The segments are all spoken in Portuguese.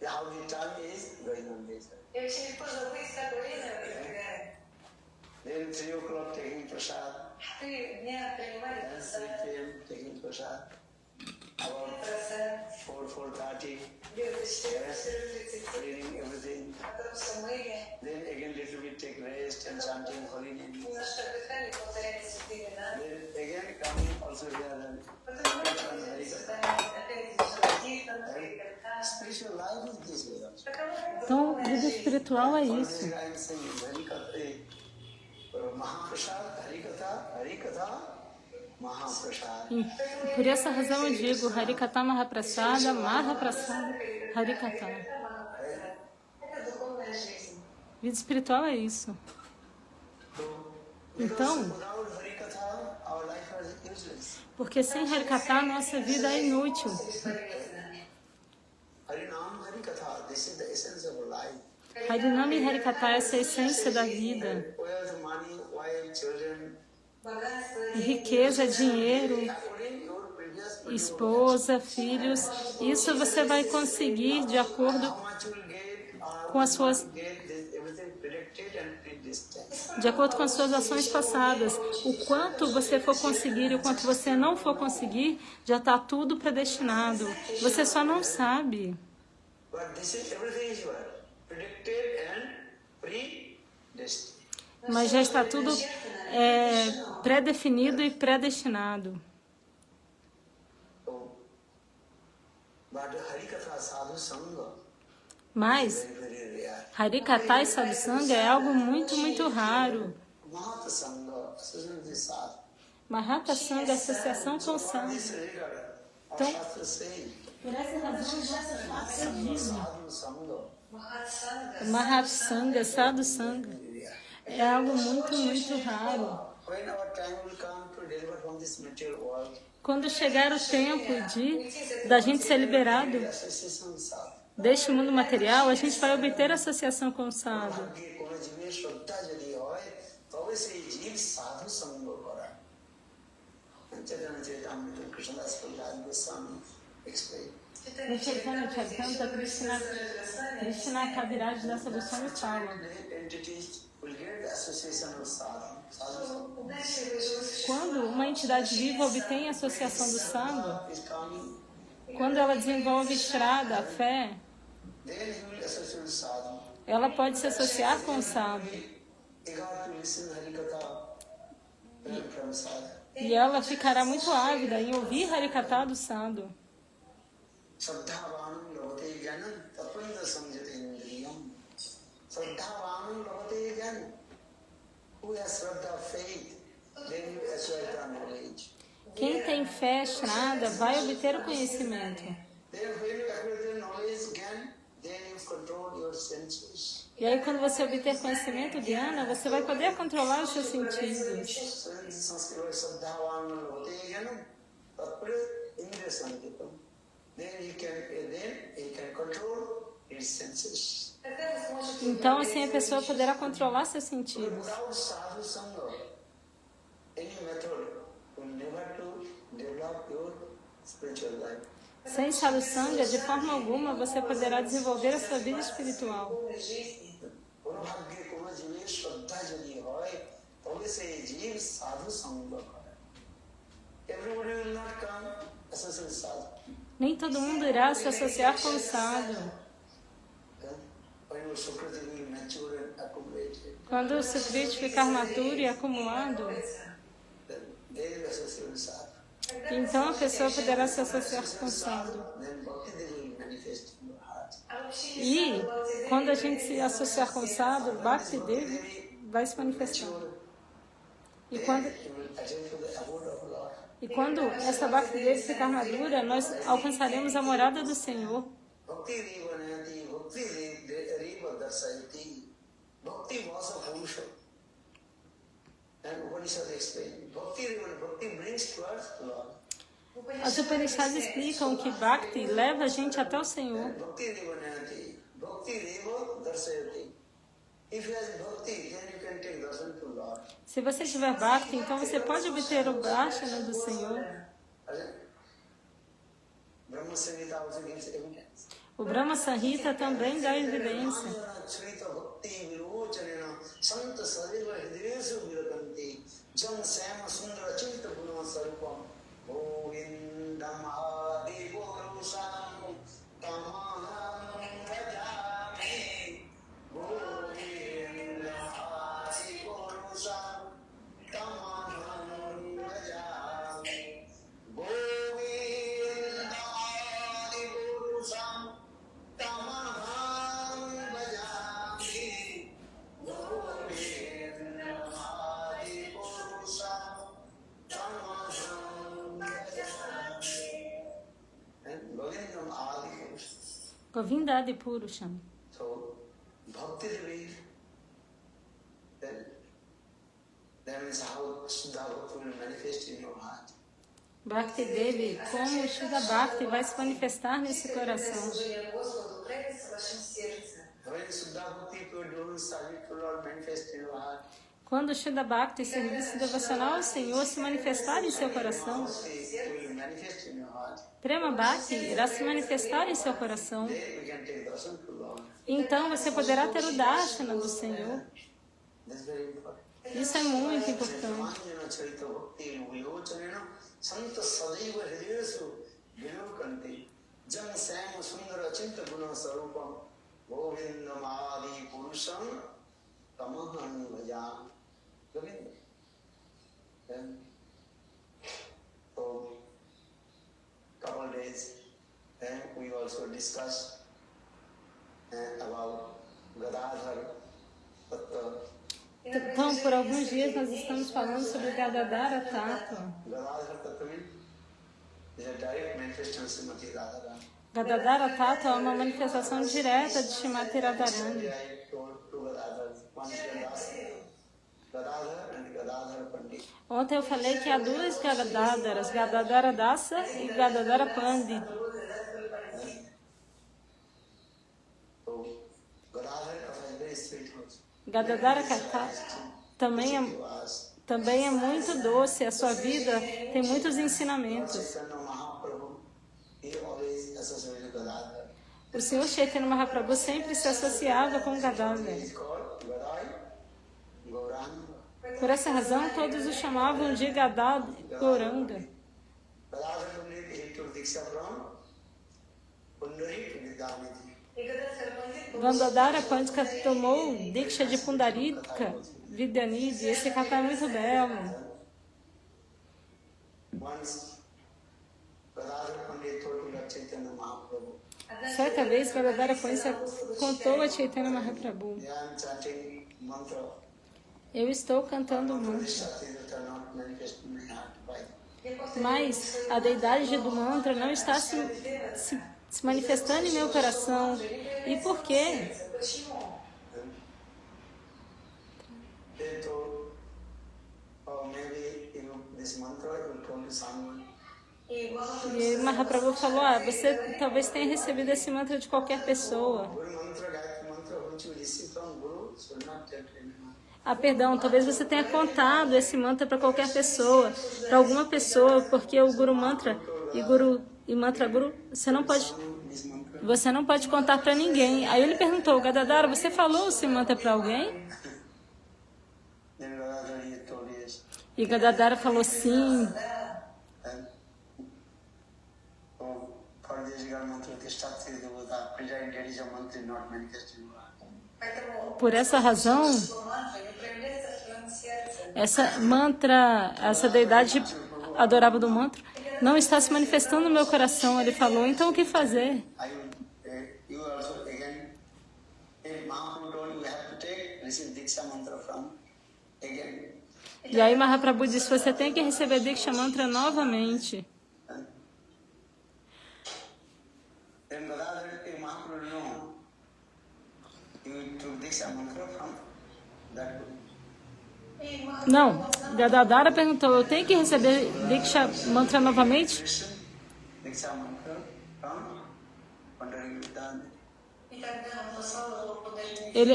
how the time is going on this. Then 3 o'clock taking prasad. Then 3 p.m. taking prasad. About 4:30. Yes, cleaning everything. Then again little bit take rest and chanting holy name. Then again coming also here. Spiritual life is this way. Então, vida espiritual é isso. E por essa razão eu digo Harikata Mahaprasada, Mahaprasada, Harikata. Vida espiritual é isso. Então, porque sem Harikata a nossa vida é inútil. Harinam e Harikata, essa é a essência da vida. Riqueza, dinheiro, esposa, filhos, isso você vai conseguir de acordo com as suas ações passadas. O quanto você for conseguir e o quanto você não for conseguir, já está tudo predestinado. Você só não sabe. Mas já está tudo pré-definido e predestinado. Mas Harikata e Sadhusanga é algo muito, muito raro. Mahata Sangha, associação com o Sangha. Então, por essa razão, nossas faces dizem Mahata Sangha, Sadhu Sangha. É algo muito, muito raro. Quando chegar o tempo da gente ser liberado deste mundo material, a gente vai obter associação com o sadhu. No Chaitanya Charitamrita, Krishna Kaviraj Dasa Goswami fala: quando uma entidade viva obtém a associação do sadhu, quando ela desenvolve Shraddha, a fé, ela pode se associar com o sadhu. E ela ficará muito ávida em ouvir Harikata do sadhu. Quem tem fé, Shraddha, vai obter o conhecimento. E aí, quando você obter conhecimento, Dhyana, você vai poder controlar os seus sentidos. Então, assim, a pessoa poderá controlar seus sentidos. Sem Sadhu Sangha, de forma alguma, você poderá desenvolver a sua vida espiritual. Nem todo mundo irá se associar com o sadhu. Quando o Sukriti ficar maduro e acumulado, então a pessoa poderá se associar com o sadhu. E quando a gente se associar com o sadhu, Bhakti Devi vai se manifestar. E quando essa Bhakti Devi ficar madura, nós alcançaremos a morada do Senhor. As Upanishads explicam que Bhakti leva a gente até o Senhor. Se você tiver Bhakti, então você pode obter o Darshana do Senhor. O Brahma Samhita também dá evidência. Govindadi Purusham. So, Bhakti Devi, that means how Shuddha Bhakti will manifest in your heart. Bhakti Devi, como o Shuddha Bhakti vai se manifestar nesse coração. When Shuddha Bhakti will service to Lord manifest in your heart. Quando o Shuddha Bhakti, serviço devocional ao Senhor, se manifestar em seu coração, Prema Bhakti irá se manifestar em seu coração. Então você poderá ter o Darshana do Senhor. Isso é muito importante. Then, so, couple days, then we also discussed about Gadadhar Tattva. Então, por alguns dias nós estamos falando sobre Gadadhara Tattva. Gadadhar Tattva is a direct manifestation of Srimati Radharani. Gadadhara Tattva é uma manifestação direta de Srimati Radharani. I told two Gadadhars, one is Gadadhar and Gadadhar Pandit. Ontem eu falei que há duas Gadadharas, Gadadhara Dasa e Gadadhara Pandit. So, Gadadhar Katha is very sweet also. Gadadhara Katha também é muito doce, a sua vida tem muitos ensinamentos. Chaitanya Mahaprabhu, he always associated with Gadadhar. O Senhor Chaitanya Mahaprabhu sempre se associava com Gadadhara. He is called Gadai Gauranga. Por essa razão, todos o chamavam de Gadadhara Gauranga. Gadadhar Pandit, he took Diksha from Pundarik Vidyanidhi. Gadadhara Pandita tomou Diksha de Pundarika Vidyanidhi. Esse kata é muito belo. Once, Gadadhar Pandit told Lord Chaitanya Mahaprabhu, Certa vez, Gadadhara Pandita contou a Chaitanya Mahaprabhu: I am chanting mantra. eu estou cantando mantra, mas a deidade do mantra não está se manifestando em meu coração. E por quê? E Mahaprabhu falou: você talvez tenha recebido esse mantra de qualquer pessoa. Perdão, talvez você tenha contado esse mantra para qualquer pessoa, para alguma pessoa, porque o Guru Mantra e Mantra Guru, você não pode contar para ninguém. Aí ele perguntou: Gadadhara, você falou esse mantra para alguém? E Gadadhara falou: sim. Por essa razão, essa deidade adorável do mantra não está se manifestando no meu coração. Ele falou: então o que fazer? E aí Mahaprabhu disse: você tem que receber Diksha Mantra novamente. Não, Gadadhara perguntou: eu tenho que receber Diksha Mantra novamente?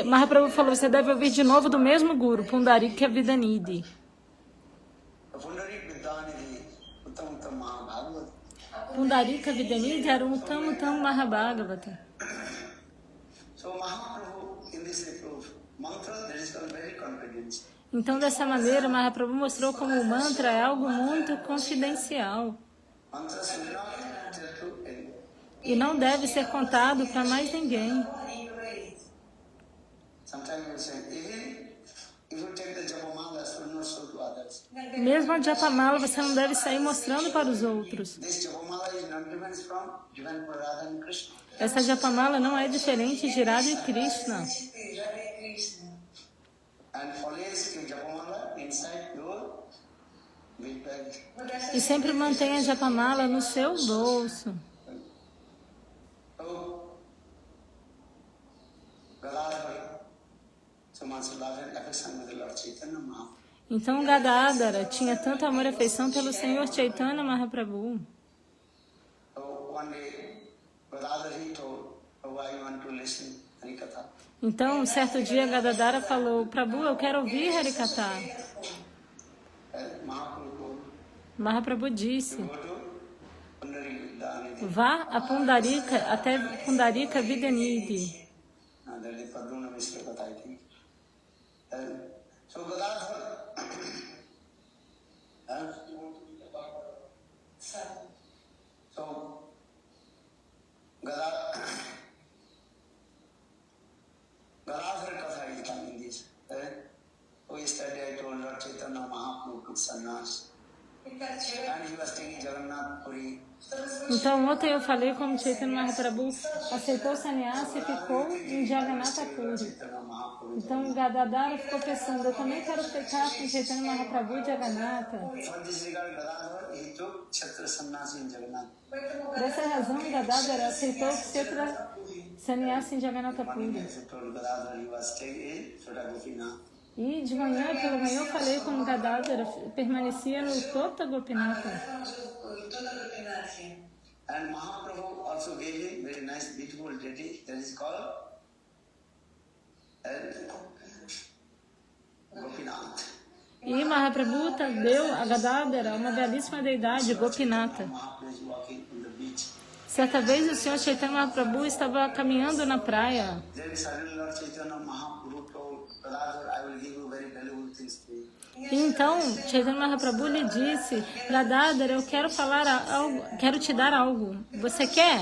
Mahaprabhu falou: você deve ouvir de novo do mesmo Guru, Pundarika Vidyanidhi. Pundarika Vidyanidhi era um Uttam Uttam Mahabhagavata. So Mahaprabhu in this mantra that is called very confidence. Então, dessa maneira, Mahaprabhu mostrou como o mantra é algo muito confidencial Mantras will not tell to anyone. e não deve ser contado para mais ninguém. Sometimes you say, even if you take the Japamala, so not show to others. Mesmo a Japamala, você não deve sair mostrando para os outros. This Japamala is not different from given for Radha and Krishna. Essa Japamala não é diferente de Radha e Krishna. And always keep Japamala inside your big bag. E sempre mantenha a Japamala no seu bolso. So, Gadadhara, so much love and affection with the Lord Chaitanya Mahaprabhu. Então Gadadhara tinha tanto amor e afeição pelo Senhor Chaitanya Mahaprabhu. So one day, Gadadhara he told, oh, I want to listen Harikatha. Então, um certo dia, Gadadhara falou, Prabhu, eu quero ouvir Harikatha. Mahaprabhu told, Mahaprabhu disse, go to Pundarika Danidhi. vá a Pundarika, até Pundarika Vidanidhi. That is Paduna Mishra Katha, I think. So Gadadhara, so Gadadhara Katha is coming this. So yesterday I told Lord Chaitanya Mahaprabhu took sannyas. And he was taking Jagannath Puri. Então, ontem eu falei como Chaitanya Mahaprabhu aceitou o sannyasa e ficou em Jagannatha Puri. Chaitanya Mahaprabhu. Então, Gadadhara ficou pensando, eu também quero ficar com Chaitanya Mahaprabhu e Jagannatha. For this regard, Gadadhara, he took Chhatra sannyasi in Jagannath. Dessa razão, Gadadhara aceitou o Kshetra sannyasa em Jagannatha Puri. I told Gadadhara he was staying in Sota Gopinath. E de manhã, pela manhã, eu falei como Gadadhara permanecia no Tota Gopinatha. And Mahaprabhu also gave him very nice, beautiful deity that is called Gopinath. E Mahaprabhu deu a Gadadhara uma belíssima deidade, Gopinatha. Mahaprabhu is walking on the beach. Certa vez o Senhor Chaitanya Mahaprabhu estava caminhando na praia. Then suddenly Lord Chaitanya Mahaprabhu told Gadadhara, I will give you very valuable things to you. E então Chaitanya Mahaprabhu lhe disse, Gadadhara, eu quero falar algo, quero te dar algo. Você quer?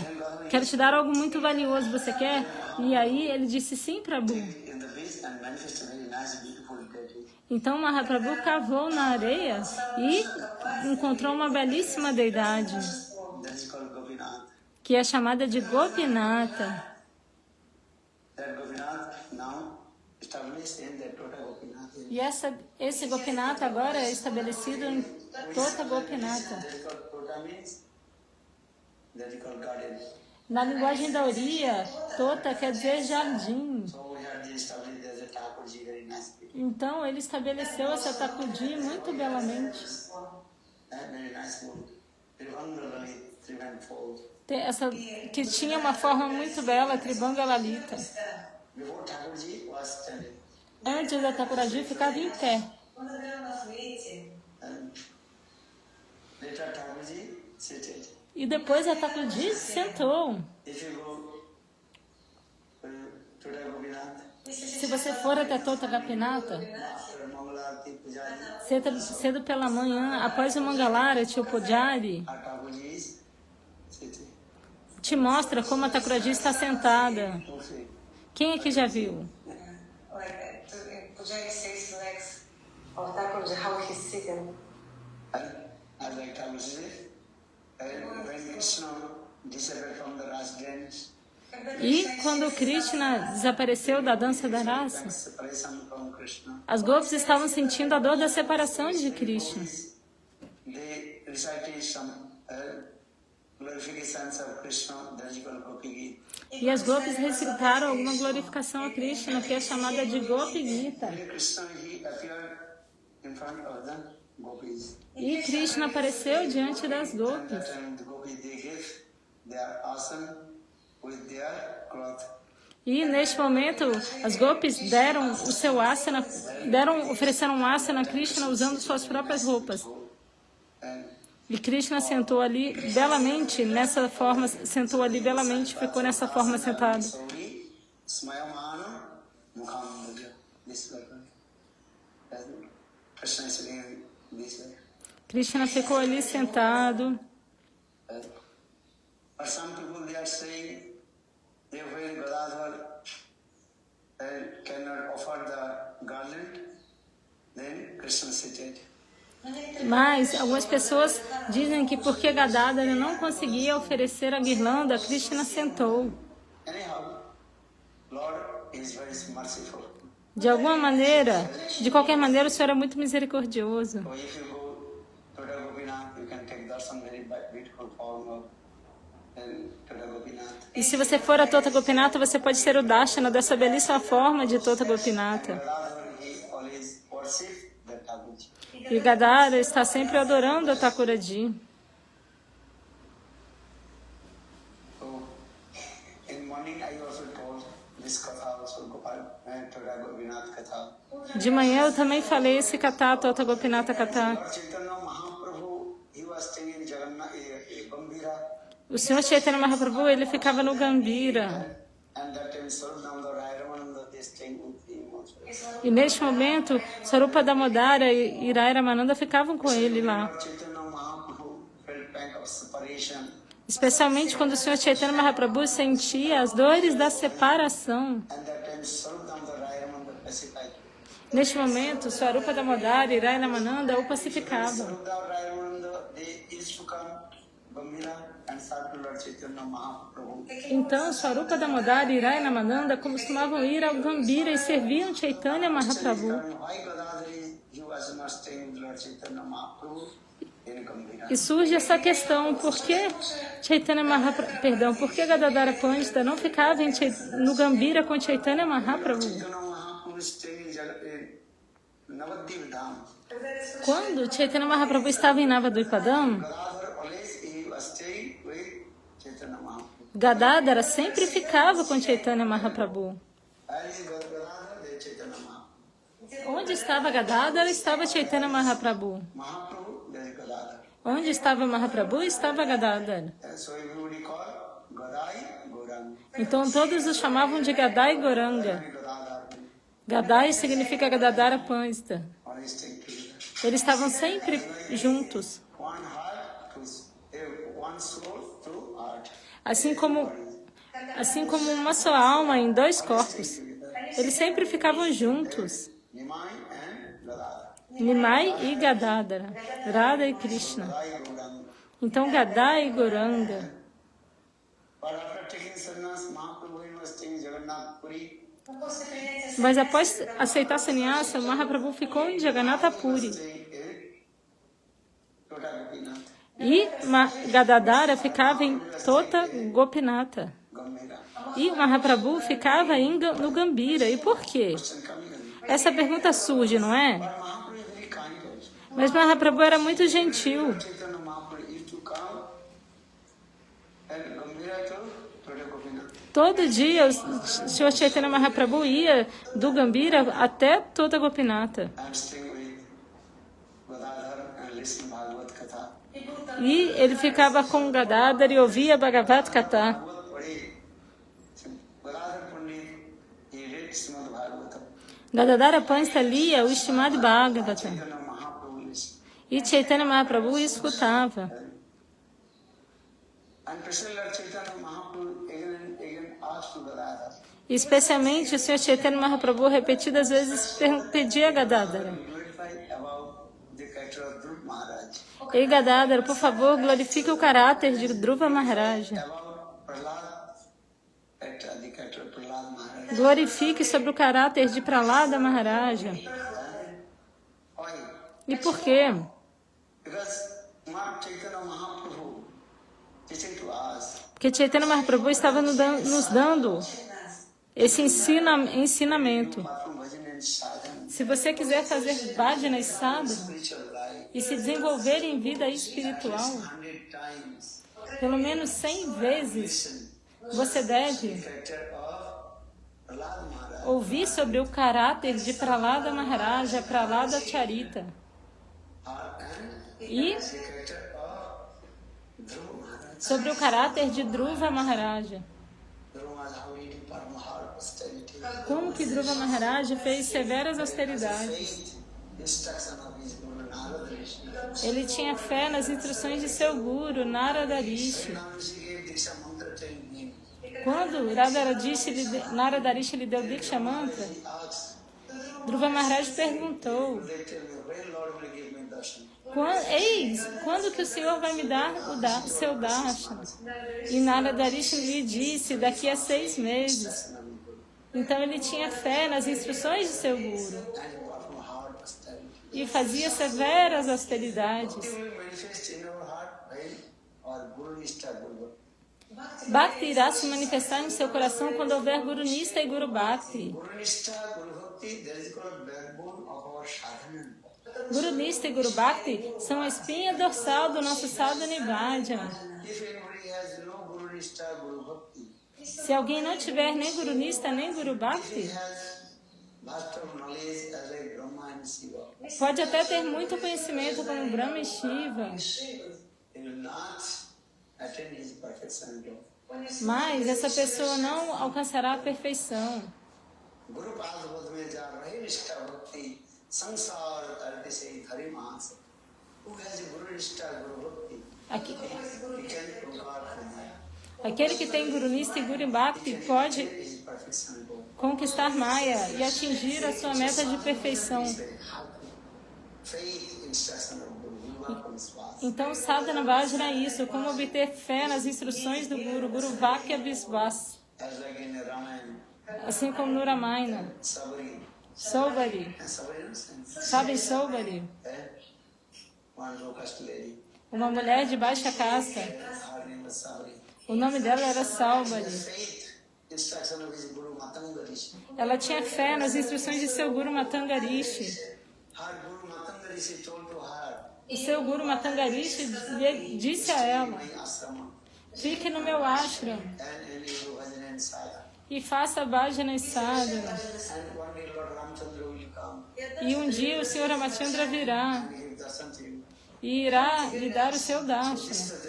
Quero te dar algo muito valioso, você quer? E aí ele disse, sim, Prabhu. In the beach and manifest a very nice, beautiful deity. Então Mahaprabhu cavou na areia e encontrou uma belíssima deidade, That is called Gopinath. que é chamada de Gopinatha. That Gopinath now established in the Tota Gopinath. E esse Gopinatha agora é estabelecido em Tota Gopinatha. That is called Tota means that is called garden. Na linguagem da Oriya, Tota quer dizer jardim. So we have established as a Thakurji, very nice people. Então ele estabeleceu essa Thakurji muito belamente. Very nice wood. Trivandravali, Trivandfold. Essa, que tinha uma forma muito bela, Tribanga Lalita. Before Thakurji was standing. Antes da Thakurji ficava em pé. And later Thakurji seated. E depois a Thakurji sentou. If you go to the Gopinath, Se você for até Tota Gopinatha, after Mangalarti Pujari, cedo pela manhã, após o Mangalarati, o Pujari, our Thakurji is sitting. te mostra como a Thakurji está sentada. Okay. Quem aqui já viu? Pujari says legs of Thakurji, how he's sitting. As like Thakurji, when Krishna disappeared from the Ras dance, E quando Krishna desapareceu da dança da raça, separation from Krishna, as gopis estavam sentindo a dor da separação de Krishna. they recited some glorifications of Krishna, that is called Gopi Gita. E as gopis recitaram alguma glorificação a Krishna, que é chamada de Gopi Gita. When Krishna he appeared in front of the gopis. E Krishna apareceu diante das At gopis. that time the gopis they gave their asana with their cloth. E neste momento, as gopis deram o seu asana, ofereceram um asana a Krishna usando suas próprias roupas. And E Krishna sentou ali belamente, nessa forma, sentou ali belamente, ficou nessa forma sentado. Sauri Smayamana Mukhamudya. This way. Krishna is sitting this way. Krishna ficou ali sentado. But some people they are saying they when Gadadhar cannot offer the garland, then Krishna seated. Mas algumas pessoas dizem que porque Gadadhara não conseguia oferecer a guirlanda, Krishna sentou. Anyhow, Lord is very merciful. De alguma maneira, de qualquer maneira, o Senhor é muito misericordioso. So if you go to the Gopinath, you can take darshan very beautiful form of Tota Gopinath. E se você for a Tota Gopinata, você pode ter o darshana dessa belíssima forma de Tota Gopinata. Gadadhar he always worship the Thakurji. E Gadadhara está sempre adorando a Thakurji. So in morning I also told this katha also Gopal Tota Gopinath katha. De manhã eu também falei esse katha, Tota Gopinata katha. Lord Chaitanya Mahaprabhu, he was staying in Jagannath, Gambhira, O Senhor Chaitanya Mahaprabhu, ele ficava no Gambhira. and that time Sarvadamodar Ramananda they staying with him also. E neste momento, Sarupa Damodara e Irai Ramananda ficavam com ele lá. Lord Chaitanya Mahaprabhu felt pang of separation, Especialmente quando o Senhor Chaitanya Mahaprabhu sentia as dores da separação. and that time Sarvadamodar Ramananda pacified. Neste momento, Sarupa Damodara e Irai Ramananda o pacificavam. Sarvadamodar Ramananda they used to come Gambhira and serve to Lord Chaitanya Mahaprabhu. Então, Swarupa Damodara e Irai Ramananda costumavam ir ao Gambhira e serviam Chaitanya Mahaprabhu. Why Gadadhar he was not staying with Lord Chaitanya Mahaprabhu in Gambhira? E surge essa questão, por que Chaitanya Mahaprabhu, por que Gadadhara Pandita não ficava no Gambhira com Chaitanya Mahaprabhu? Chaitanya Mahaprabhu is staying in Navadvip Dham. Quando Chaitanya Mahaprabhu estava em Navadvipadam, Gadadhar always he was staying with Chaitanya Mahaprabhu. Gadadhara sempre ficava com Chaitanya Mahaprabhu. Where is Gadadhar? There is Chaitanya Mahaprabhu. Onde estava Gadadhara, estava Chaitanya Mahaprabhu. Mahaprabhu, there is Gadadhar. Onde estava Mahaprabhu, estava Gadadhara. And so everybody call Gadai Gauranga. Então todos o chamavam de Gadai Goranga. Gadadhar, Gadai significa Gadadhara Pandita. always staying together. Eles estavam sempre juntos. One heart to one soul to heart. Assim como uma só alma em dois corpos. Eles sempre ficavam juntos. Nimai and Gadadhar. Nimai e Gadadhara. Radha e Krishna. Gadai Gauranga. Então Gadai e Goranga. But after taking sannyas, Mahaprabhu he was staying in Jagannath Puri. Mas após aceitar sannyasa, Mahaprabhu ficou em Jagannatha Puri. Staying in Tota Gopinath, E Gadadhara ficava em Tota Gopinata. Gambhira. E Mahaprabhu ficava no Gambhira. E por quê? Question coming in. Essa pergunta surge, não é? But Mahaprabhu is very kind also. Mas Mahaprabhu era muito gentil. Chaitanya Mahaprabhu used to come and Gambhira to Tota Gopinath. Todo dia o Sr. Chaitanya Mahaprabhu ia do Gambhira até Tota Gopinata. I'm staying with Gadadhar and listen Bhagavad Katha. E ele ficava com Gadadhara e ouvia Bhagavad Katha. Bhagavad Puri. Gadadhar Pandit, he read Srimad Bhagavatam. Gadadhara Pandita lia o Srimad Bhagavatam. Chaitanya Mahaprabhu listened. E Chaitanya Mahaprabhu escutava. And Krishna Lord Chaitanya Mahaprabhu again and again asked to Gadadhar, E especialmente o Sr. Chaitanya Mahaprabhu repetidas vezes pedia a Gadadhara. glorify about the character of Dhruv Maharaj, Ei Gadadhara, por favor, glorifique o caráter de Dhruva Maharaja. about Prahlad, the character of Prahlad Maharaj. Glorifique sobre o caráter de Prahlada Maharaja. Why? E por quê? Because Chaitanya Mahaprabhu teaching to us, Porque Chaitanya Mahaprabhu estava nos dando esse ensinamento. apart from bhajan and sadhana, Se você quiser fazer bhajana e sadhana spiritual life, e se desenvolver em vida espiritual, 100 times, pelo menos 100 vezes, você deve character of Prahlad Maharaj, ouvir sobre o caráter de Prahlada Maharaja, Prahlada Charita. and E the character of Dhruv Maharaj. sobre o caráter de Dhruva Maharaja. Dhruv Maharaj, how he Paramaharaj study. como que Dhruva Maharaj fez severas austeridades. Ele tinha fé nas instruções de seu guru, Narada Rishi. Quando Narada Rishi lhe deu Diksha Mantra, Dhruva Maharaj perguntou: quando que o Senhor vai me dar o seu darshana? E Narada Rishi lhe disse: daqui a 6 meses. Então ele tinha fé nas instruções de seu guru e fazia severas austeridades. Bhakti irá se manifestar em seu coração quando houver Guru Nistha e Guru Bhakti. Guru Nistha e Guru Bhakti são a espinha dorsal do nosso sadhana e bhajana. Se alguém não tiver nem Guru Nistha nem Guru Bhakti, pode até ter muito conhecimento como Brahma e Shiva, mas essa pessoa não alcançará a perfeição. Aquele que tem Guru Nistha e Guru Bhakti pode conquistar Maya e atingir a sua meta de perfeição. Então, sadhana bhajana é isso, como obter fé nas instruções do Guru, Guru Vakya Visvas. Assim como no Ramayana. Saubari. Sabem Saubari? Uma mulher de baixa casta. O nome dela era Saubari. Ela tinha fé nas instruções de seu Guru Matanga Rishi. O seu Guru Matanga Rishi disse a ela: fique no meu ashram e faça bhajana e sadhana. E um dia o Senhor Ramachandra virá e irá lhe dar o seu darshana.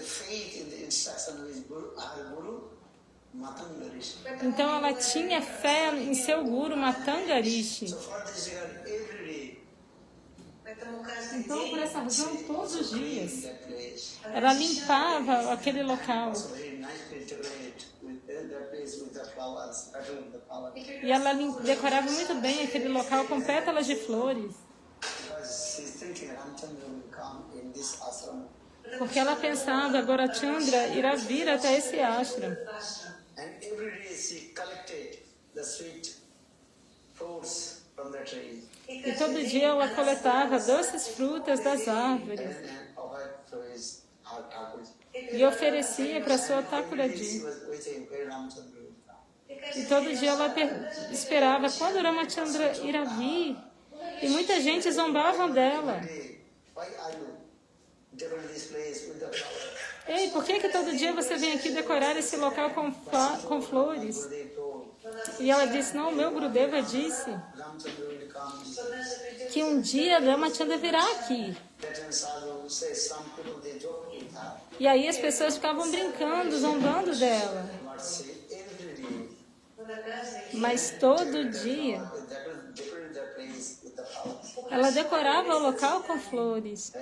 Então ela tinha fé em seu Guru Matanga Rishi. Então, por essa razão, todos os dias, ela limpava aquele local. E ela decorava muito bem aquele local com pétalas de flores. Porque ela pensava, agora Chandra irá vir até esse ashram. E todo dia ela coletava doces frutas das árvores e oferecia para sua Thakurji. E todo dia ela esperava quando Ramachandra irá vir. E muita gente zombava dela. Ei, por que todo dia você vem aqui decorar esse local com flores? E ela disse, não, meu Gurudeva disse que um dia Ramachandra virá aqui. E aí as pessoas ficavam brincando, zombando dela. Mas todo dia ela decorava o local com flores.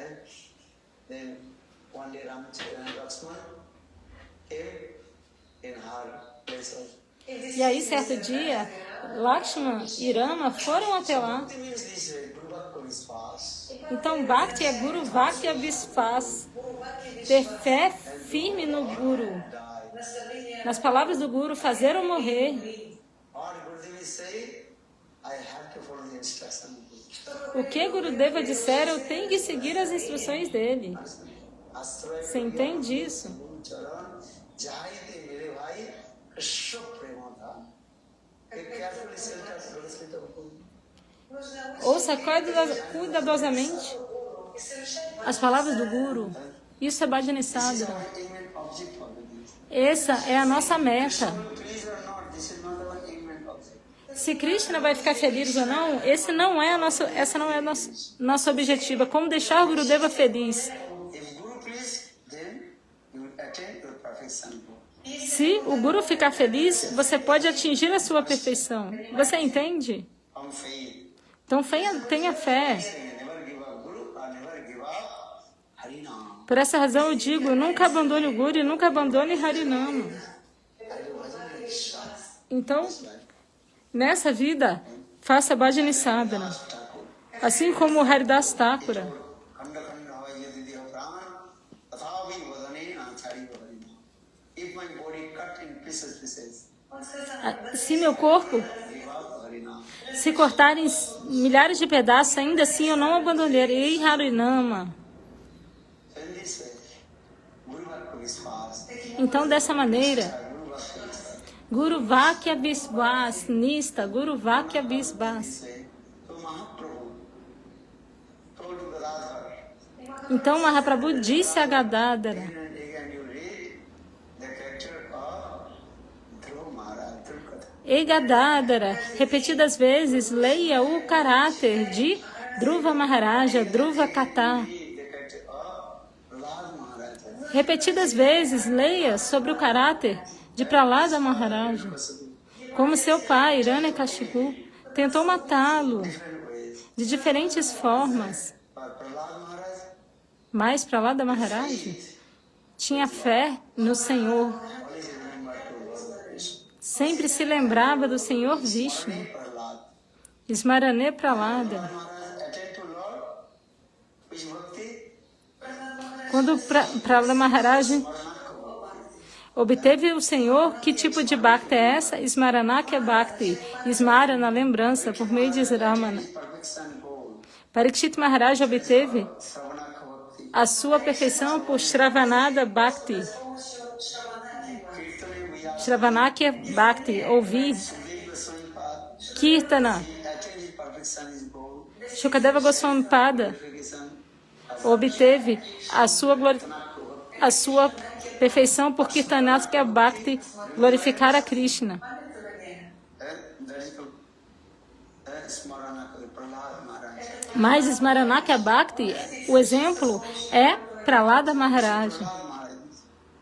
E aí, certo dia, Lakshman e Rama foram até lá. Então, Bhakti é Guru Vakya Visvas. Ter fé firme no Guru. Nas palavras do Guru, fazer ou morrer. O que Gurudeva disser, eu tenho que seguir as instruções dele. Você entende isso? Ouça cuidadosamente as palavras do Guru. Isso é bhajana sadhana. Essa é a nossa meta. Se Krishna vai ficar feliz ou não, essa não é a nosso objetivo. É como deixar o Gurudeva feliz. Se o Guru ficar feliz, você pode atingir a sua perfeição. Você entende? From faith. Então tenha fé. Never give up Guru or never give up Harinam. Por essa razão eu digo, nunca abandone o Guru e nunca abandone Harinama. Então, nessa vida, faça Bhajani Sadhana. Assim como o Haridas Thakura. Khanda khanda havayati deha pramana tathavi vadanena chariva Harinam. If my body cut in pieces, Se meu corpo give up Harinam. se cortar em milhares de pedaços, ainda assim eu não abandonarei Harinama. So in this way, Guru Bhakti is fast. Então, dessa maneira, Guru Bhakti is Guru Vakya Visvas, Nista, Guru Vakya Visvas. say. So Mahaprabhu told Gadadhar, Então, Mahaprabhu disse a Gadadhara. again and again you read the character of Dhruva Maharaj, Dhruva Katha. Ei Gadadhara, repetidas vezes, leia o caráter de Dhruva Maharaja, Dhruva Katha. Read the character of Prahlad Maharaj. Repetidas vezes, leia sobre o caráter de Prahlada Maharaja. Como seu pai, Hiranyakashipu, tentou matá-lo Different ways. de diferentes formas. But Prahlad Maharaj, Mas Prahlada Maharaja tinha fé no Senhor. always remember to Lord Krishna. Sempre se lembrava do Senhor Vishnu. Prahlad. Smarane Prahlada. Maharaj attend to Lord, which bhakti? Quando Prahlada Maharaja obteve o Senhor, que tipo de Bhakti é essa? Smaranaka Bhakti. Smarana, lembrança, por meio de Ramana. Perfection goal. Parikshit Maharaj obteve Sravanaka bhakti. a sua perfeição por Shravanada Bhakti. Kirtane Vyasa. Shravanakya Bhakti, ouvir. Sudhir Goswami Pad. Kirtana. Attained perfection is goal. Shukadeva Goswami Pada Purification. obteve a sua perfeição por Kirtanatya Bhakti, glorificar a Krishna. That is the Smaranaka, Prahlad Maharaj. Mas Smaranakya Bhakti, o exemplo é Prahlada Maharaja. Prahlad Maharaj.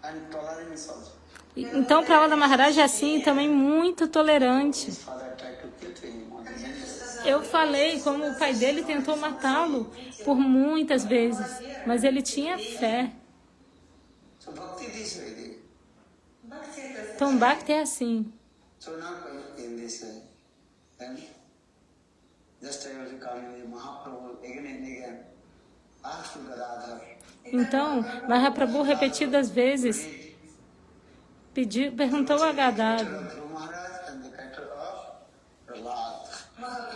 And tolerance also. Então Prahlada Maharaja é assim também muito tolerante. Father tried to kill him on his enemies. Eu falei como o pai dele tentou matá-lo por muitas vezes, mas ele tinha fé. So bhakti this way. Então Bhakti é assim. So now in this way. Then just I was coming with Mahaprabhu again and again. Ask to Gadadhar. Então Mahaprabhu repetidas vezes perguntou a Gadadhara: Dhruva Maharaj and the character of Prahlad.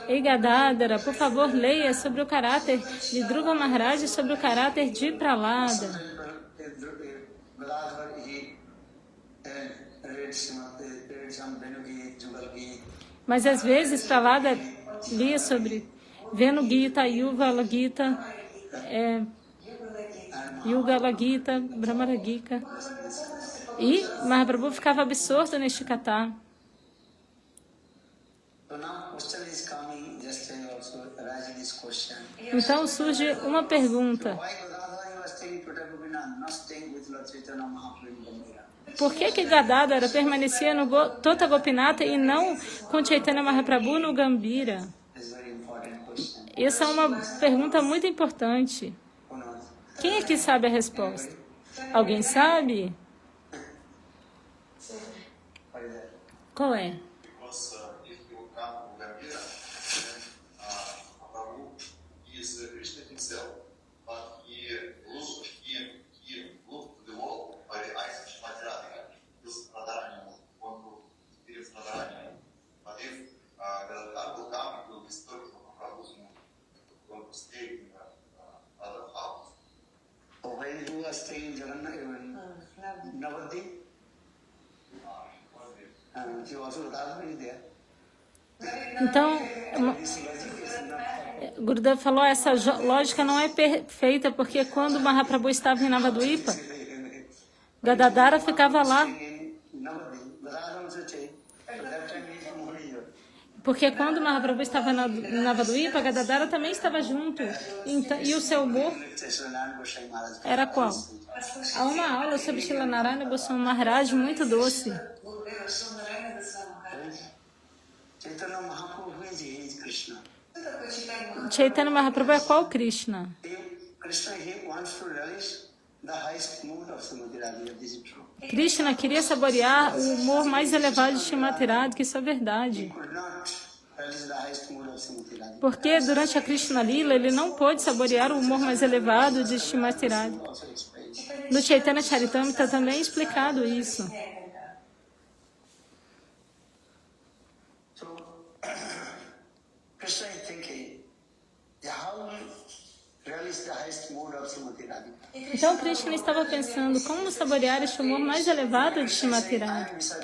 Ei Gadadhara, por favor leia sobre o caráter de Dhruva Maharaj e sobre o caráter de Prahlada. Gadadhar, he read some Venu Geet, Jugal Geet. Mas às vezes Prahlada lia sobre Venu Gita, Yuvala Gita, Yugala Gita, Brahmara Gita. E Mahaprabhu ficava absorto neste katha. So now question is coming, just I also raising this question. Então surge uma pergunta. Why Gadadhar was staying to Gopinath, not staying with Lord Chaitanya Mahaprabhu in Gambhira? Por que Gadadhara permanecia no Tota Gopinatha e não com Chaitanya Mahaprabhu no Gambhira? This is a very important question. Essa é uma pergunta muito importante. Who knows? Quem aqui sabe a resposta? Alguém sabe? What is that? Qual é? Because if you will come to Gambhira, then Prabhu is Krishna himself, but he looked to the world by the eyes of Shrimati Radhika, because Radharani want to experience Radharani. But if Gadadhar will come, it will be story from Prabhu's mood, going to stay in other house. So when you are staying in Jagannath, in Navadvip, he also Radharani is there. Então, This logic is not Gurudev falou, essa lógica não é perfeita, porque quando Mahaprabhu estava em Navadvipa, Gadadhara ficava lá. in Navadvip. Gadadhar also changed. At that time he is Mohaniya. Porque quando Mahaprabhu estava na Navadvipa, Gadadhara também estava junto. Então, e o seu humor era qual? Há uma aula sobre Srila Narayana Goswami Maharaj muito doce. Gurudeva Sundarayana Goswami Maharaj. Chaitanya Mahaprabhu, who is he? He is Krishna. Chaitanya Mahaprabhu é qual Krishna? Krishna, he wants to relish the highest mood of Srimati Radhika. This is true. Krishna queria saborear o humor mais elevado de Srimati Radhika, isso é He verdade. could not relish the highest mood of Srimati Radhika. Porque durante a Krishna Lila, ele não pôde saborear o humor mais elevado de Srimati Radhika. Also explains. No Chaitanya Charitamrita também é explicado isso. So, Krishna is thinking, how will relish the highest mood of Srimati Radhika? Então Krishna estava pensando como saborear este humor mais elevado de Srimati Radhika. I am Vishal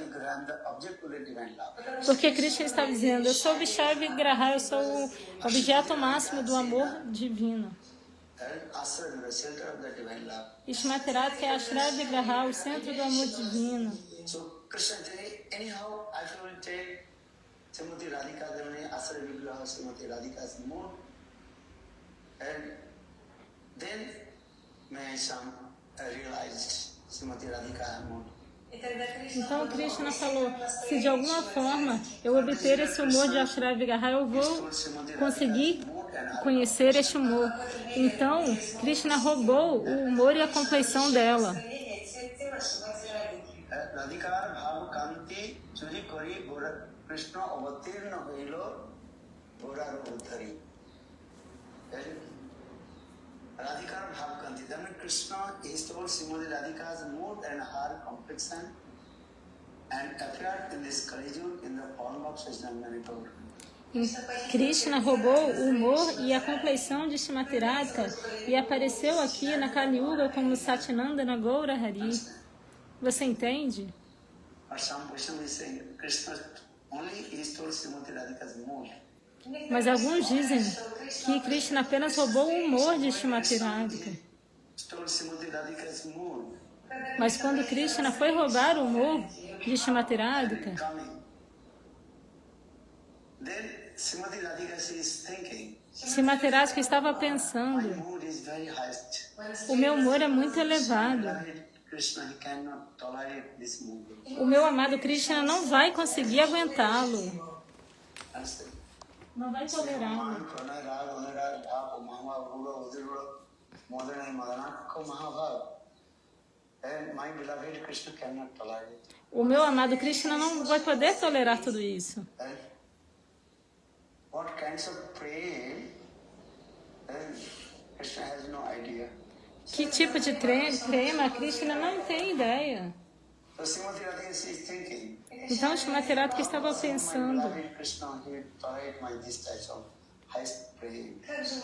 the object of the divine love. Porque Krishna estava dizendo, eu sou Vishal-vigraha, eu sou o objeto máximo do amor divino. Asra, the shelter of the divine love. E Srimati Radhika é Ashra-vigraha, o centro do amor divino. So Krishna said, anyhow, I will take Srimati Radhika, the Asra Vigraha, Srimati Radhika's mood, and then may some realize Srimati Radhika's mood. Então Krishna falou, se de alguma forma eu obter esse humor de Ashra-vigraha, eu vou conseguir conhecer este humor. Então Krishna roubou o humor e a compleição dela. Radhikar Bhav Kanti Churi Kori Gora Krishna Avatirna Hoilo Gora Uttari. Radhikar Bhav Kanti. Then Krishna stole Srimati Radhika's mood and her complexion and appeared in this Kali Yuga in the form of Sajnana Gaur. Krishna roubou o humor e a compleição de Srimati Radhika e apareceu aqui na Kali Yuga como Satyanandana Gaura Hari. Você entende? But some Vaishnavas is saying Krishna only stole Srimati Radhika's mood. Mas alguns dizem que Krishna apenas roubou o humor de Srimati Radhika. Stole Srimati Radhika's mood. Mas quando Krishna foi roubar o humor de Srimati Radhika, Coming. Then Srimati Radhika is thinking, Srimati Radhika estava my pensando, mood is very highest. o meu humor é muito elevado. Krishna, he cannot tolerate this mood. O meu amado Krishna não vai conseguir aguentá-lo. Understand? Não vai tolerá-lo. Pranay Rag, Anurag, Dhap, Mahava, Rura, Udurura, Modana and Madanaka, Mahavav. And my beloved Krishna cannot tolerate it. O meu amado Krishna não vai poder tolerar tudo isso. And what kinds of praying, and Krishna has no idea. Que tipo de prema Krishna não tem ideia. So Srimati Radhika is thinking, Então Srimati Radhika estava my pensando, beloved Krishna, he will tolerate my this types of highest praying.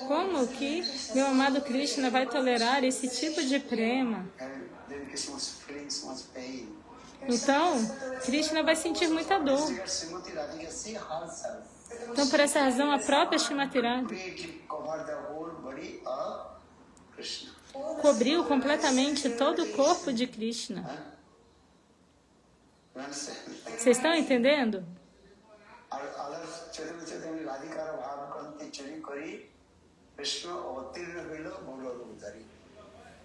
como que meu amado Krishna vai tolerar esse tipo de prema? And then Krishna was feeling so much pain. Então, Krishna vai sentir muita dor. Srimati Radhika see herself. Então, por essa razão, a própria Srimati Radhika We cover the whole body of Krishna. cobriu completamente todo o corpo de Krishna. You understand? Vocês estão entendendo? Other Chaitanya Radhikara Bhav Kanti Chari Kari Krishna Avatirna Vilo Gaura Uttari.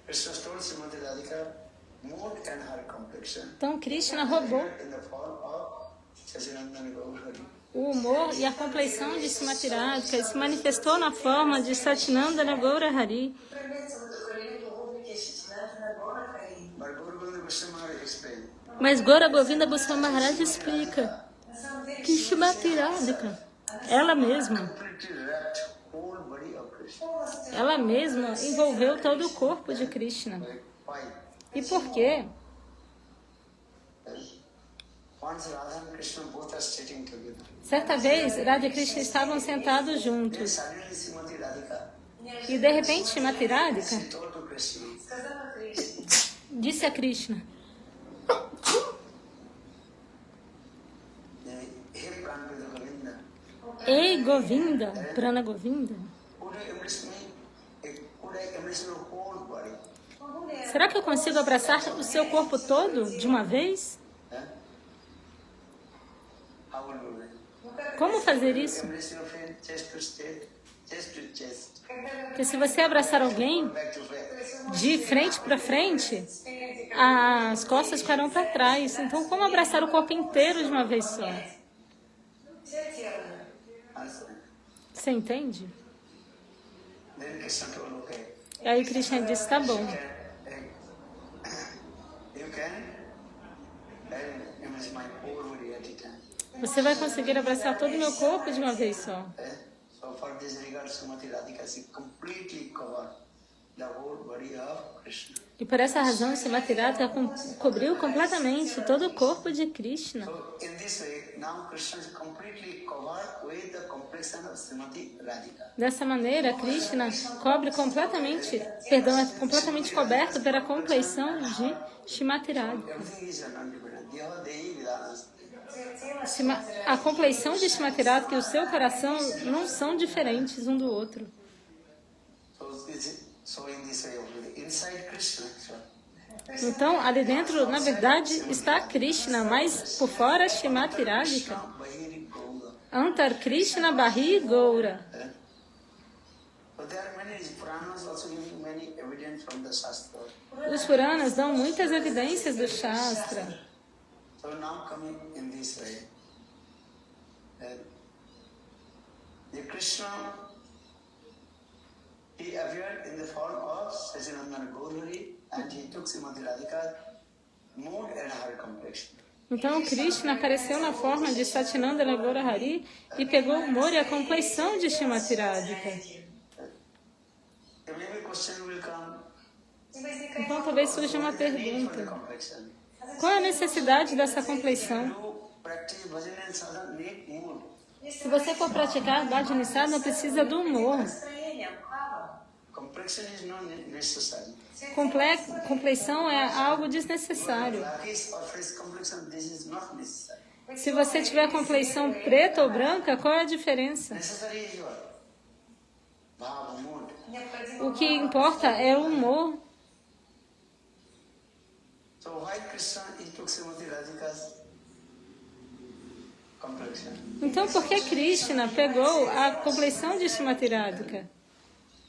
Krishna stole Srimati Radhika mood and her complexion Então, Krishna roubou in the form of Sajnana Gaura. o humor e a compleição de Srimati Radhika e se manifestou na forma de Satyanandana Gaura Hari. But Guru Govinda Goswami Maharaj explained, Mas Gaura Govinda Goswami Maharaj explica que Srimati Radhika, ela mesma, completely wrapped whole body of Krishna. ela mesma envolveu todo o corpo de Krishna. Like why? E por quê? Once Radha and Krishna both are sitting together. Certa vez, Radha e Krishna estavam sentados Then juntos. suddenly Srimati Radhika E de repente, Srimati Radhika she told to Krishna, disse a Krishna: Hey Pranavida Govinda, Ei, Govinda, Prana Govinda, could you embrace me? Could I embrace your whole body? será que eu consigo abraçar o seu corpo todo de uma vez? How will you do that? Como fazer isso? Embrace your friend chest to chest. Porque se você abraçar alguém Back to back. de frente para frente, as costas ficarão para trás. Então, como abraçar o corpo inteiro de uma vez só? Understand? Você entende? Then Krishna told, okay. E aí Krishna disse, tá bom. You can embrace my whole body at a time. Você vai conseguir abraçar todo o meu corpo de uma vez só. So for this regard, Srimati Radhika, she completely covered the whole body of Krishna. E por essa razão, Srimati Radhika cobriu completamente todo o corpo de Krishna. So in this way, now Krishna is completely covered with the complexion of Srimati Radhika. Dessa maneira, Krishna cobre completamente, é completamente coberto pela compleição de Srimati Radhika. Everything is non-dependent. Deha Dehi Vidanas. A compleição de Srimati Radhika e o seu coração não são diferentes um do outro. So in this way, inside Krishna, Então, ali dentro, na verdade, está Krishna, mas por fora, Srimati Radhika. Bahiri Gaura. Antar Krishna Bahi Goura. So there are many Puranas also giving many evidence from the Shastra. Os Puranas dão muitas evidências do Shastra. So now coming in this way, the Krishna, he appeared in the form of Sacinandana Gauri and he took Srimati Radhika's mood and her complexion. Então, Krishna apareceu na forma de Satinandana Gaurahari e pegou o humor e a compleição de Srimati Radhika. The maybe question will come, Então, talvez surja uma what is the need for the pergunta. complexion? Qual é a necessidade dessa compleição? You practice bhajan and sadhana need mood. Se você for praticar Bhajana Sadhana, precisa do humor. Complexion is not necessary. Compleição é algo desnecessário. Blackish or fresh complexion, this is not necessary. Se você tiver compleição preta ou branca, qual é a diferença? Necessary is what? Bhava, mood. O que importa é o humor. So why Krishna he took Srimati Radhika's complexion? Então, por que Krishna pegou a compleição de Srimati Radhika?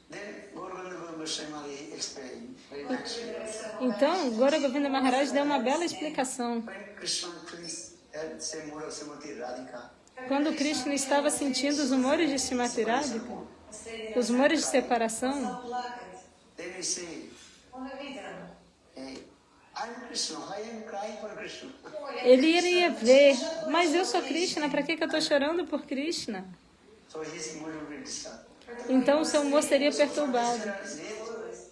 Then Gauranga Goswami explained very nicely. Então, Gaura Govinda Maharaj deu uma bela explicação. When Krishna feels that same mood of Srimati Radhika, Quando Krishna estava sentindo os humores de Srimati Radhika, os humores de separação, then he say, hey, I'm Krishna, why am I crying for Krishna? ele iria ver, mas eu sou Krishna, para que eu estou chorando por Krishna? So his mood will be disturbed. Então, o seu humor seria perturbado.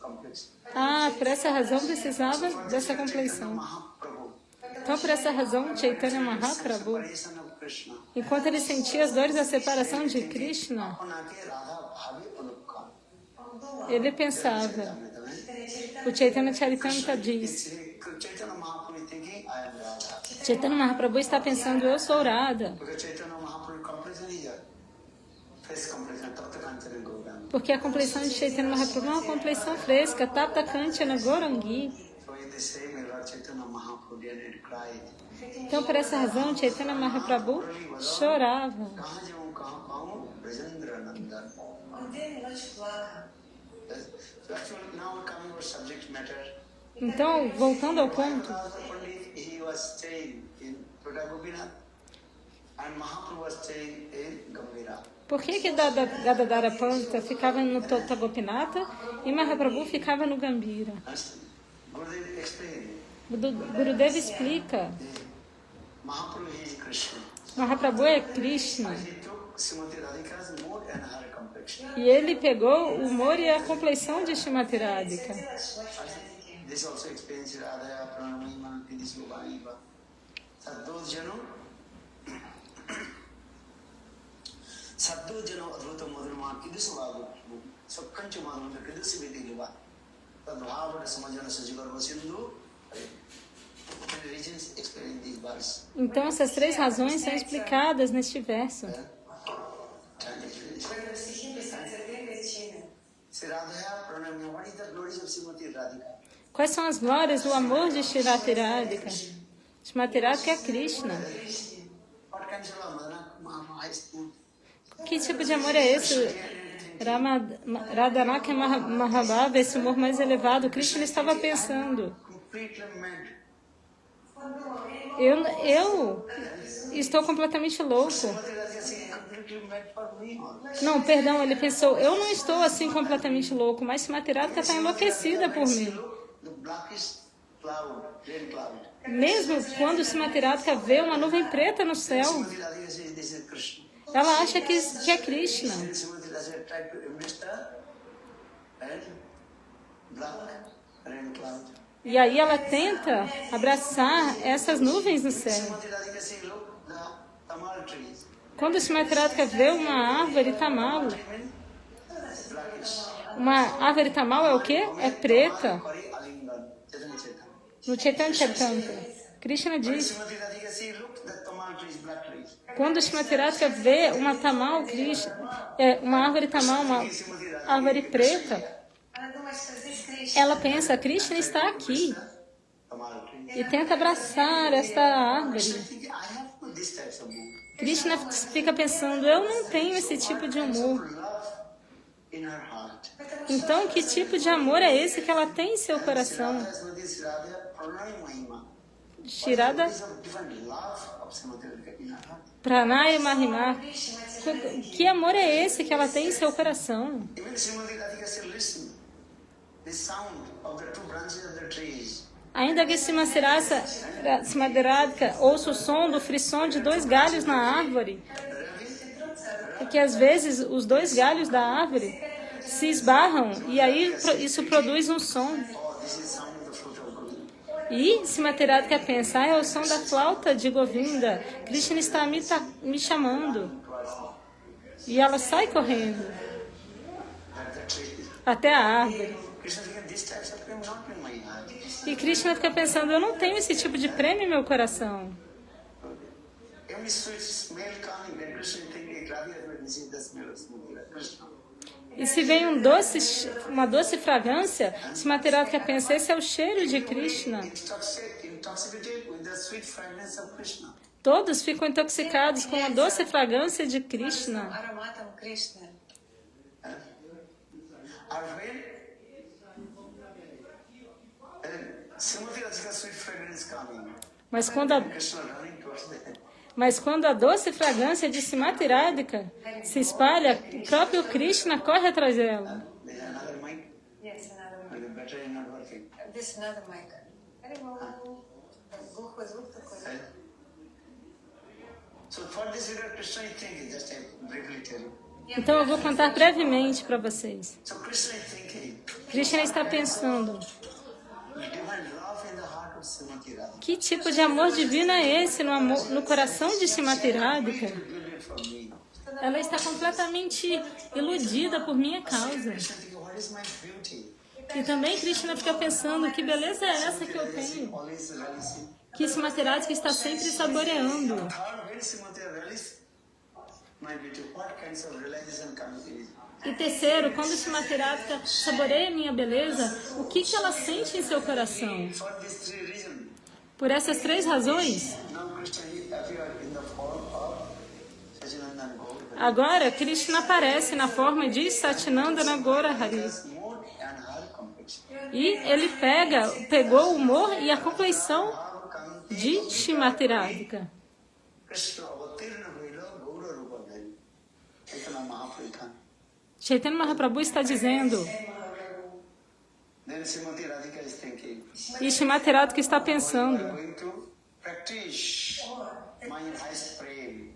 Complex. Ah, por essa razão precisava dessa compleição. Mahaprabhu. Então, por essa razão, Chaitanya Mahaprabhu, Separation of Krishna. enquanto ele sentia as dores da separação de Krishna, Apanake Radha Bhavi Anukha. ele pensava. O Chaitanya Charitamrita diz, Chaitanya Mahaprabhu is thinking, I am Radha. Chaitanya Mahaprabhu está pensando, eu sou Radha. Because Chaitanya Mahaprabhu complexion is a face complexion, Tapta Kanchana Gauranga. Porque a compleição de Chaitanya Mahaprabhu é uma compleição fresca, Tapta Kanchana Gaurangi. So in the same way, Lord Chaitanya Mahaprabhu did cry. Então, por essa razão, Chaitanya Mahaprabhu chorava. Kahan jaun, kahan paun, Brajendra Nandan. So actually now coming to subject matter. Então, voltando ao ponto, Radha Pandit, he was staying in Tota Gopinath and Mahaprabhu was staying in Gambhira. por que Gadadhara Pandita ficava no Tota Gopinatha e Mahaprabhu ficava no Gambhira? Gurudev explained, Gurudeva explica, Mahaprabhu is Krishna. Mahaprabhu é Krishna. He took Srimati Radhika's mood and her complexion. E ele pegou o humor e a compleição de Srimati Radhika. This also explains Radha Pranamima Kidisubhaiva. Sadhu Jano Adhuta Madhurma Kidisubhavu. Sakkanchu Madhurma Kidisubhitiluva. Tadbhava Samajana Sajivarva Sindhu. The regions explain these verses. Então, essas três razões são explicadas neste verso. Radha Pranamima, what is the glories of Srimati Radhika? Quais são as glórias do amor de Srimati Radhika? Srimati Radhika é Krishna. What kind kinds of love? High school. Que tipo de amor é esse? Radharaka Mahabhava, esse amor mais elevado. Krishna estava pensando, Completely mad. eu estou completamente louco. Srimati Radhika is completely mad for me. Não, perdão, ele pensou, eu não estou assim completamente louco, mas Srimati Radhika está enlouquecida por mim. The blackish cloud, rain cloud. Mesmo quando Srimati Radhika vê uma nuvem preta no céu, Srimati Radhika says this is Krishna. ela acha que é Krishna. Then Srimati Radhika tried to embrace the red, black rain cloud. E aí ela tenta abraçar essas nuvens no céu. Srimati Radhika says, look, the tamal trees. Quando Srimati Radhika vê uma árvore tamal, Blackish. uma árvore tamal é o quê? É preta. Kari Alingan. Chaitanya Chaitanya. No Chaitanya Charitamrita, Krishna diz, Srimati Radhika says, look, the tamal trees, black trees. quando Srimati Radhika vê uma tamal, uma árvore tamal, uma árvore preta, ela pensa, Krishna está aqui Tamal trees. e tenta abraçar esta árvore. I have this types of mood. Krishna fica pensando, eu não tenho esse tipo de humor. Love in her heart. Então, que tipo de amor é esse que ela tem em seu coração? Srimati Radhika Pranay Mahima. Shirada There is a different love of Srimati Radhika in her heart. Pranay Mahima. Que amor é esse que ela tem em seu coração? Even Srimati Radhika said, listen, the sound of the two branches of the trees. Ainda que Srimati Radhika ouça o som do frisson de dois galhos na árvore, e que às vezes os dois galhos da árvore se esbarram e aí isso produz um som. Oh, this is sound of the fruit of Govinda. E Srimati Radhika pensa, é o som da flauta de Govinda, Krishna está me chamando. E ela sai correndo At the tree. até a árvore. Krishna thinking, this types of prem not in my heart. E Krishna fica pensando, eu não tenho esse tipo de prêmio em meu coração. Every sweet smell coming, then Krishna thinking, Radhika, this is the smell of Srimati Radhika. Krishna. E se vem uma doce fragrância, Srimati Radhika pensa, esse é o cheiro de Krishna. Intoxicated with the sweet fragrance of Krishna. Todos ficam intoxicados com a doce fragrância de Krishna. Ароматом Кришны. Or when Srimati Radhika's sweet fragrance coming, Mas quando a, Krishna running towards them. mas quando a doce fragrância de Srimati Radhika se espalha, o próprio Krishna corre atrás dela. There's another mic, Yes, another but the battery is not working. mic. This another mic. Глухой звук такой. Right? So for this regard, Krishna is thinking, just I briefly tell you. Então eu vou contar brevemente para vocês. So Krishna is thinking, Krishna está pensando, divine love in the heart of Srimati Radhika. que tipo de amor divino é esse no coração de Srimati Radhika? Deluded for me. Ela está completamente iludida por minha causa. Krishna thinking, what is my beauty? E também Krishna fica pensando, que beleza é essa que eu tenho? Always relishing. Que Srimati Radhika está sempre saboreando. Third, when Srimati relish my beauty, what kinds of realization comes in? E terceiro, quando Srimati Radhika saboreia minha beleza, o que ela sente em seu coração? For these three reasons, Por essas três razões, now Krishna appeared in the form of Sachidananda Gaur. agora Krishna aparece na forma de Satinandana Gaura Hari. His mood and her complexion. E ele pegou o humor e a complexão de Srimati Radhika. Krishna avatirna hoila Gaura Rupa Dhari. Chaitanya Mahaprabhu. Chaitanya Mahaprabhu está dizendo, Then Srimati Radhika is thinking, e Srimati Radhika está I'm pensando, going to practice my highest praying.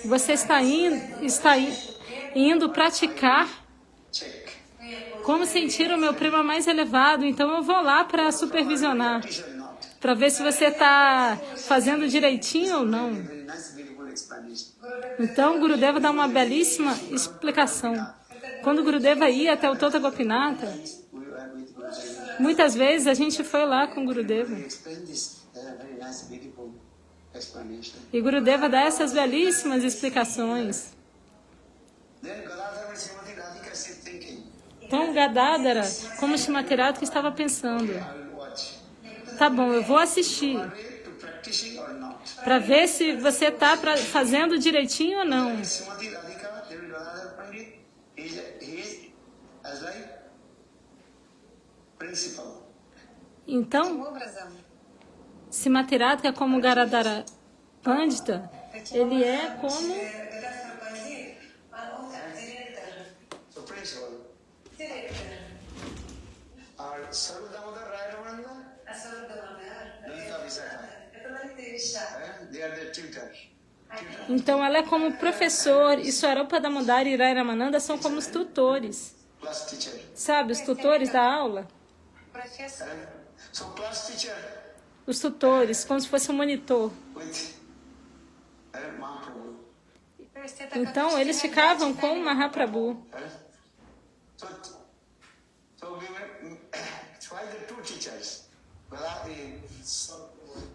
você está indo praticar Check. como sentir o meu prema mais elevado, então eu vou lá para supervisionar, Practice or not. para ver se você está fazendo direitinho ou não. Very nice, beautiful explanation. Então, Gurudeva dá uma belíssima explicação. Quando Gurudeva ia até o Tota Gopinatha, We were with Guruji. muitas vezes a gente foi lá com Gurudeva. We explained this very nice, beautiful explanation. E Gurudeva dá essas belíssimas explicações. Then Gadadhar and Srimati Radhika is thinking, Então, Gadadhara, como Srimati Radhika estava pensando, I will watch. tá bom, eu vou assistir. To practice practicing or not. para ver se você está fazendo direitinho ou não. Srimati Radhika, Devi Gadadhar Pandit, he is as like principal. Então, образом Srimati Radhika como Gadadhara Pandita, ele é como Гададхар Пандит, он директор. So principal. Директор. Or Sarup Damodar Rai Ramananda, Асвару Дамодар. Lalita Visakha. Это Лалита Вишакха. They are the tutors. então ela é como professor e Swarupa Damodar e Rai Ramananda são como os tutores. Class teacher. Sabe, os tutores da aula? Профессор. So class teacher Os tutores, como se fosse um monitor. with Mahaprabhu. То есть это Então, eles ficavam com o Mahaprabhu. So we were, so why the two teachers?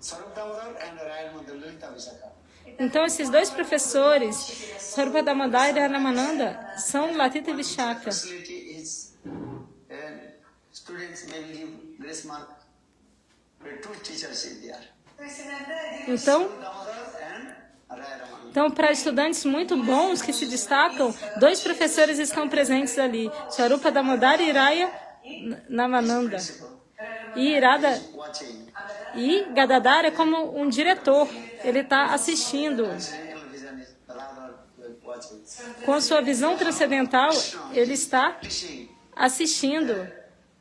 Sarup Damodar and Rai Ramananda, Lalita Visakha. Então, esses dois professores, Swarupa Damodar e Ramananda, são Latita e Vishaka. Facility is students may give grace mark. But two teachers is there. То есть иногда Então, Damodar and Rai Ramananda. então, para estudantes muito bons que se destacam, dois professores estão presentes ali, Swarupa Damodar e Raya Namananda. E Irada Watching. e Gadadhar é como um diretor, ele está assistindo. Transcendental vision is Gadadhar watching. Com sua visão transcendental, ele está Krishna, assistindo.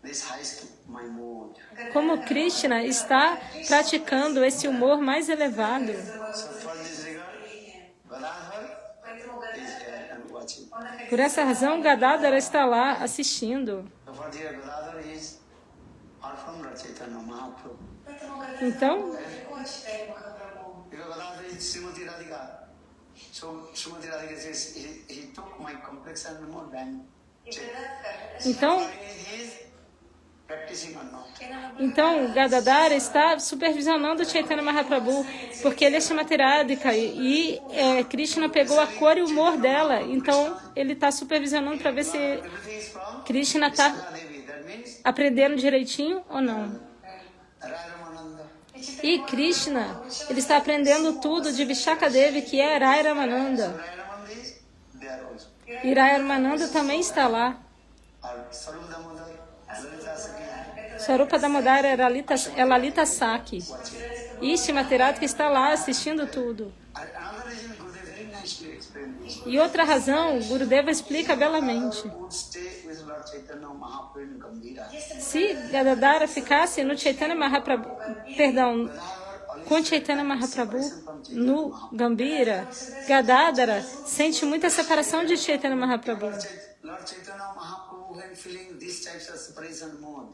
this highest my mood. Como Krishna está praticando esse humor mais elevado. So for this regard, Gadadhar поэтому is there and watching. Por essa razão, Gadadhara está lá assistindo. So for here, Gadadhar is orphan of Chaitanya Mahaprabhu. Поэтому Então, он читает Махапрабху. Because Gadadhar is Srimati Radhika. So Srimati Radhika says, he took my complexion more than И Гададхар, então, he is practicing or not. и нам então Gadadhara está supervisionando Chaitanya Mahaprabhu, porque ele é Srimati Radhika e Krishna pegou a cor e o humor dela. Então, ele está supervisionando para ver se Everything is from Krishna está Devi. That means aprendendo direitinho ou não. Rai Ramananda. E Krishna, ele está aprendendo tudo de Vishaka Devi, que é Rai Ramananda. Rai Ramananda is there also. E Rai Ramananda também está lá. Or Sarup Damodar, Lalita Sakhi. Swarupa Damodar é Lalita Sakhi. E Srimati Radhika está lá assistindo tudo. Another reason, Gurudev very nicely explained this. E outra razão, Gurudeva explica belamente. Would stay with Lord Chaitanya Mahaprabhu in Gambhira. Se Gadadhara ficasse no Chaitanya Mahaprabhu, perdão, com Chaitanya Mahaprabhu no Gambhira, Gadadhara sente muita separação de Chaitanya Mahaprabhu. Lord Chaitanya Mahaprabhu, when feeling these types of separation mode,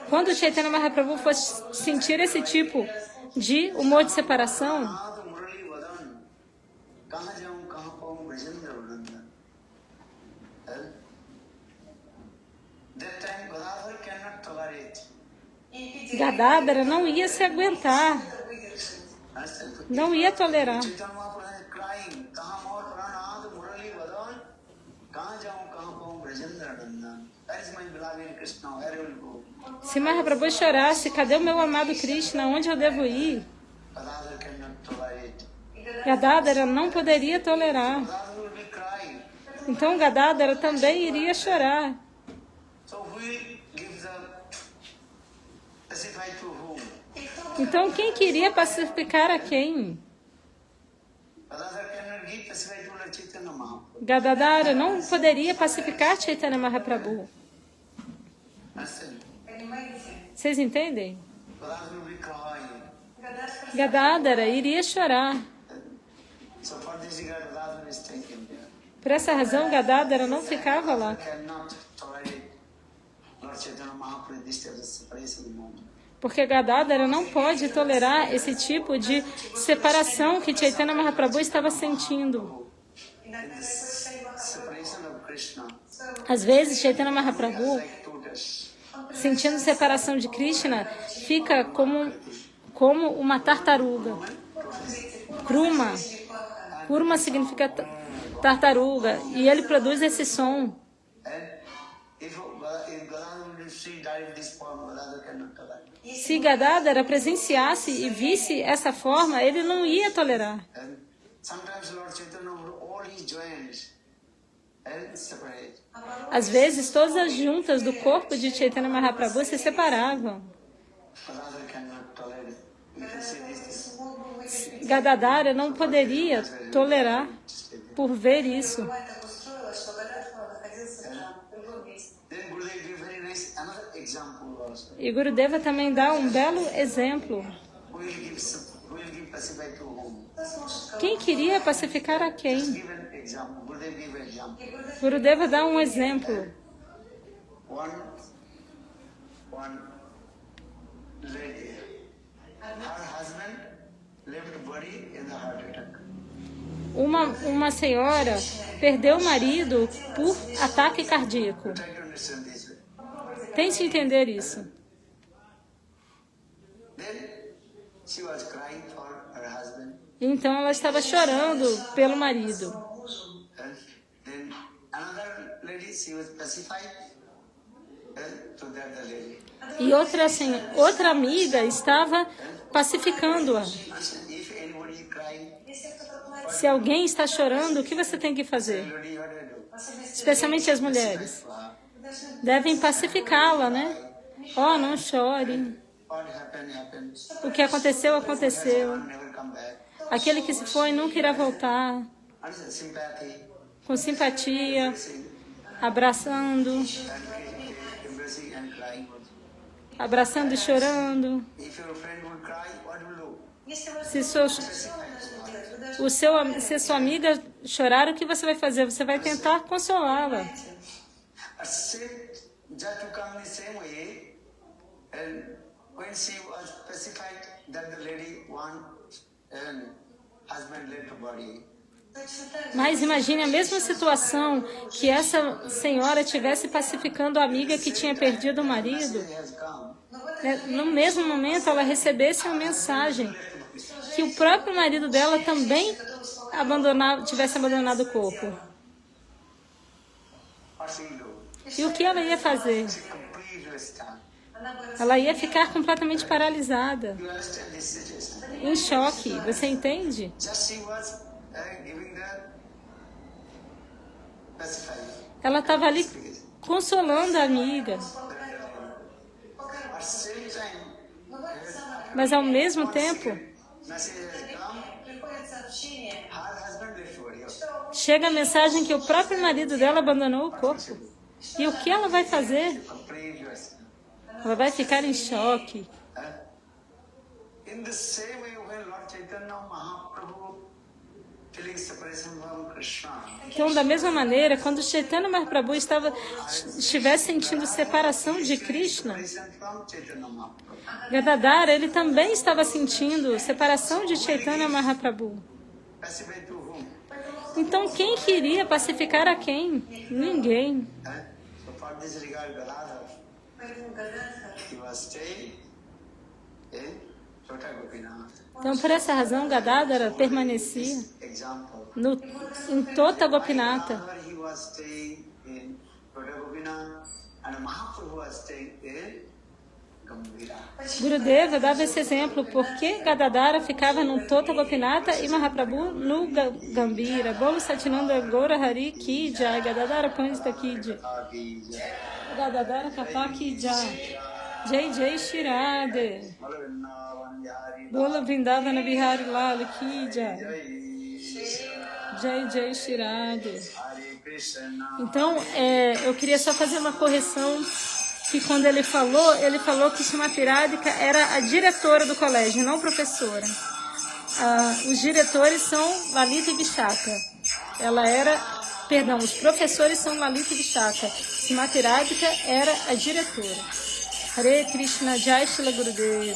Quando Chaitanya Mahaprabhu fosse sentir esse tipo de humor de separação, Nath Murali Vadan, kahan jaun, kahan paun, Brajendra Vranda. That time Gadadhar cannot tolerate. Gadadhara não ia se aguentar, Understand? não ia tolerar. Chaitanya Mahaprabhu is crying, kahan more Pranath Murali Vadan, kahan jaun, kahan paun, Brajendra Vranda. That is my beloved Krishna, where I will go. Se Mahaprabhu chorasse, cadê o meu amado Krishna? Onde eu devo ir? Gadadhar cannot tolerate. Gadadhara não poderia tolerar. Gadadhar will be crying. Então Gadadhara também iria chorar. So who gives the pacify to whom? Então quem queria pacificar a quem? Gadadhar cannot give pacify to Lord Chaitanya Mahaprabhu. Gadadhara não poderia pacificar Chaitanya Mahaprabhu. Understand? понимаете, Vocês entendem? Gadadhar will be crying. Гададхар Gadadhara iria chorar. So for this regard, Gadadhar is taken there. Por essa razão, Gadadhara não ficava lá. Cannot tolerate Lord Chaitanya Mahaprabhu this type of separation moment. Porque Gadadhara não pode tolerar esse tipo de separação que Chaitanya Mahaprabhu estava sentindo. иногда такой стоит Separation of Krishna, Às vezes, Chaitanya Mahaprabhu, like tortoise. sentindo separação de Krishna, fica como uma tartaruga. Kruma. Kurma significa tartaruga. E ele produz esse som. And if Gadadhar will if she died this form, Radha cannot tolerate. Se Gadadhara presenciasse e visse essa forma, ele não ia tolerar. And sometimes Lord Chaitanya would all his joints and separate. Às vezes, todas as juntas do corpo de Chaitanya Mahaprabhu se separavam. Radha cannot tolerate. You can see this. Gadadhara não poderia tolerar por ver isso. Это устроило, что Гададхара находился в другом месте. Then Gurudev gave very nice another example also. E Gurudeva também dá um belo exemplo. Who will give pacify to whom? Quem queria pacificar a quem? Give an example. Gurudev gave an example. Gurudeva dá um exemplo. One lady, her husband left body in the heart attack. Uma senhora perdeu o marido por ataque cardíaco. Try to understand this way. Tente entender isso. Then she was crying for her husband. Então ela estava chorando pelo marido. And then another lady, she was pacified. And to that the lady. E outra amiga estava pacificando-a. If anybody is crying, Se alguém está chorando, o que você tem que fazer? lady, what do I do? Especialmente as mulheres. Devem pacificá-la, né? Oh, não chore. What happened. O que aconteceu, aconteceu. Never come back. Aquele que se foi nunca irá voltar. And sympathy, Com simpatia, abraçando, embracing and crying. abraçando e chorando. If your friend would cry, what will do? Se sua amiga chorar, o que você vai fazer? Você vai tentar consolá-la. Just to come in the same way, and when she was pacified that the lady want and husband left the body, Mas imagine a mesma situação que essa senhora estivesse pacificando a amiga que tinha perdido o marido. he has come. No mesmo momento, ela recebesse uma mensagem que o próprio marido dela também tivesse abandonado o corpo. What she will do? E o que ela ia fazer? She completely stunned. Ela ia ficar completamente paralisada, You understand this situation? em choque. Você entende? Just she was giving the pacifying. Ela estava ali consolando a amiga, At same time, mas ao mesmo tempo message has come. Приходит сообщение, Her husband left body. chega a mensagem que o próprio marido dela abandonou o corpo. E o que ela vai fazer? Completely stunned. Ela vai ficar em choque. In the same way, when Lord Chaitanya Mahaprabhu feeling separation from Krishna, Então, da mesma maneira, quando Chaitanya Mahaprabhu estivesse sentindo separação de Krishna, separation from Chaitanya Mahaprabhu, Gadadhara, ele também estava sentindo separação de Chaitanya Mahaprabhu. pacify to whom? Então, quem queria pacificar a quem? Ninguém. So for this regard, Gadadhar, поэтому Гададхара he was staying in Chota Gopinath. Então, por essa razão, Gadadhara permanecia Example. em Tota Gopinatha. Gadadhar, he was staying in Chota Gopinath, and Mahaprabhu was staying in Gambhira. Gurudeva dava esse exemplo, porque Gadadhara ficava no Tota Gopinatha e Mahaprabhu no Gambhira. Bolo Satinanda Gaura Hari Ki Jai. Gadadhara Pandita Ki Jai. Gadadhara Kapa Ki Jai. Jai Jai Shirade. Bolo Vrindavana Bihari Lal Ki Jai. Jai Jai Shirade. Então, eu queria só fazer uma correção, que quando ele falou que Srimati Radhika era a diretora do colégio, não professora. Os diretores são Lalita e Vishaka. Os professores são Lalita e Vishaka. Srimati Radhika era a diretora. Hare Krishna, Jai Shila Gurudev.